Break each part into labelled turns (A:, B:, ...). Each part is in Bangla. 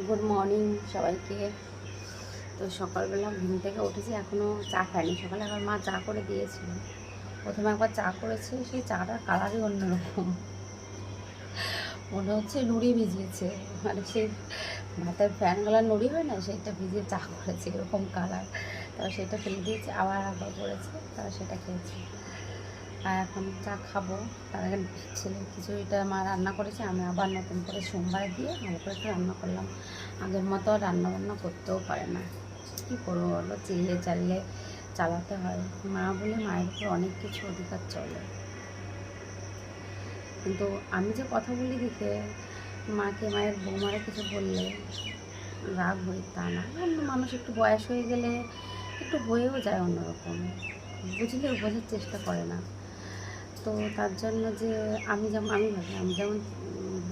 A: গুড মর্নিং সবাইকে। তো সকালবেলা ঘুম থেকে উঠেছি, এখনও চা খাইনি। সকালে আমার মা চা করে দিয়েছিল। প্রথমে একবার চা করেছে, সেই চাটার কালারই অন্যরকম, মনে হচ্ছে নুড়ি ভিজিয়েছে। মানে সেই ভাতের ফ্যান গলার নুড়ি হয় না, সেইটা ভিজিয়ে চা করেছে, এরকম কালার। তারপর সেটা ফেলে দিয়েছে, আবার একবার করেছে, তারপর সেটা খেয়েছে। আর এখন চা খাবো। তার আগে ছেলের খিচুড়িটা মা রান্না করেছে, আমি আবার নতুন করে সোমবার দিয়ে ভালো করে একটু রান্না করলাম। আগের মতো আর রান্নাবান্না করতেও পারে না, কী করবো বলো, চিল্লে চাললে চালাতে হয়। মা বলে মায়ের উপর অনেক কিছু অধিকার চলে, কিন্তু আমি যে কথা বলি দেখে মাকে, মায়ের বৌমারা কিছু বললে রাগ হই তা না। অন্য মানুষ একটু বয়স হয়ে গেলে একটু হয়েও যায় অন্যরকম, বুঝলেও বোঝার চেষ্টা করে না। তো তার জন্য যে আমি ভাবি আমি যেমন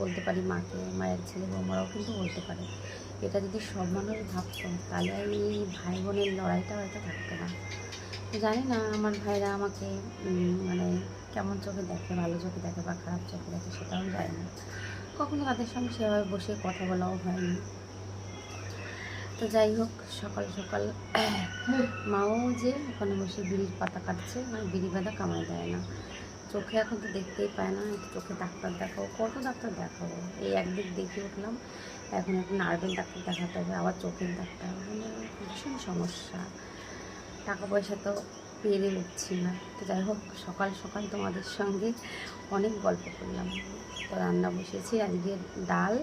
A: বলতে পারি মাকে, মায়ের ছেলে বৌমারাও কিন্তু বলতে পারে। এটা যদি সব মানুষ ভাবতো তাহলে এই ভাই বোনের লড়াইটা হয়তো থাকতো না। তো জানি না আমার ভাইরা আমাকে মানে কেমন চোখে দেখে, ভালো চোখে দেখে বা খারাপ চোখে দেখে, সেটাও জানি না। কখনো তাদের সঙ্গে সেভাবে বসে কথা বলাও হয়নি। তো যাই হোক, সকাল সকাল মাও যে ওখানে বসে বিড়ির পাতা কাটছে, মানে বিড়ি বাঁধা কামাই দেয় না। চোখে এখন তো দেখতেই পায় না, চোখে ডাক্তার দেখাবো, কত ডাক্তার দেখাবো। এই একদিক দেখিয়ে উঠলাম, এখন একটু নার্ভের ডাক্তার দেখাতে হবে, আবার চোখের ডাক্তার, মানে ভীষণ সমস্যা। টাকা পয়সা তো পেরে উঠছি না। তো যাই হোক, সকাল সকাল তোমাদের সঙ্গে অনেক গল্প করলাম। তো রান্না বসিয়েছি আজকে ডাল,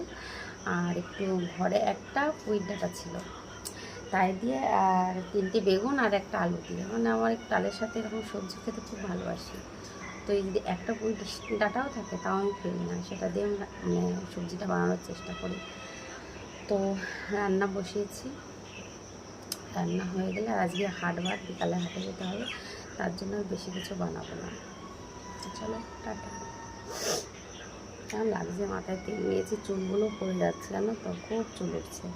A: আর একটু ঘরে একটা পুঁই ডাঁটা ছিল তাই দিয়ে, আর 3টে বেগুন আর একটা আলু দিয়ে। মানে আমার একটু ডালের সাথে এরকম সবজি খেতে খুব ভালোবাসি। তো এই যদি একটা পুঁই ডাঁটাও থাকে তাও আমি ফেলি না, সেটা দিয়ে আমি মানে সবজিটা বানানোর চেষ্টা করি। তো রান্না বসিয়েছি, রান্না হয়ে গেলে, আর আজকে হাটবার, বিকালে হাটে যেতে হবে, তার জন্য বেশি কিছু বানাবো না। চলো টাটা। কেমন লাগছে, মাথায় তেল নিয়েছি, চুলগুলো পড়ে যাচ্ছে, জানো তো, খুব চুল উঠছে।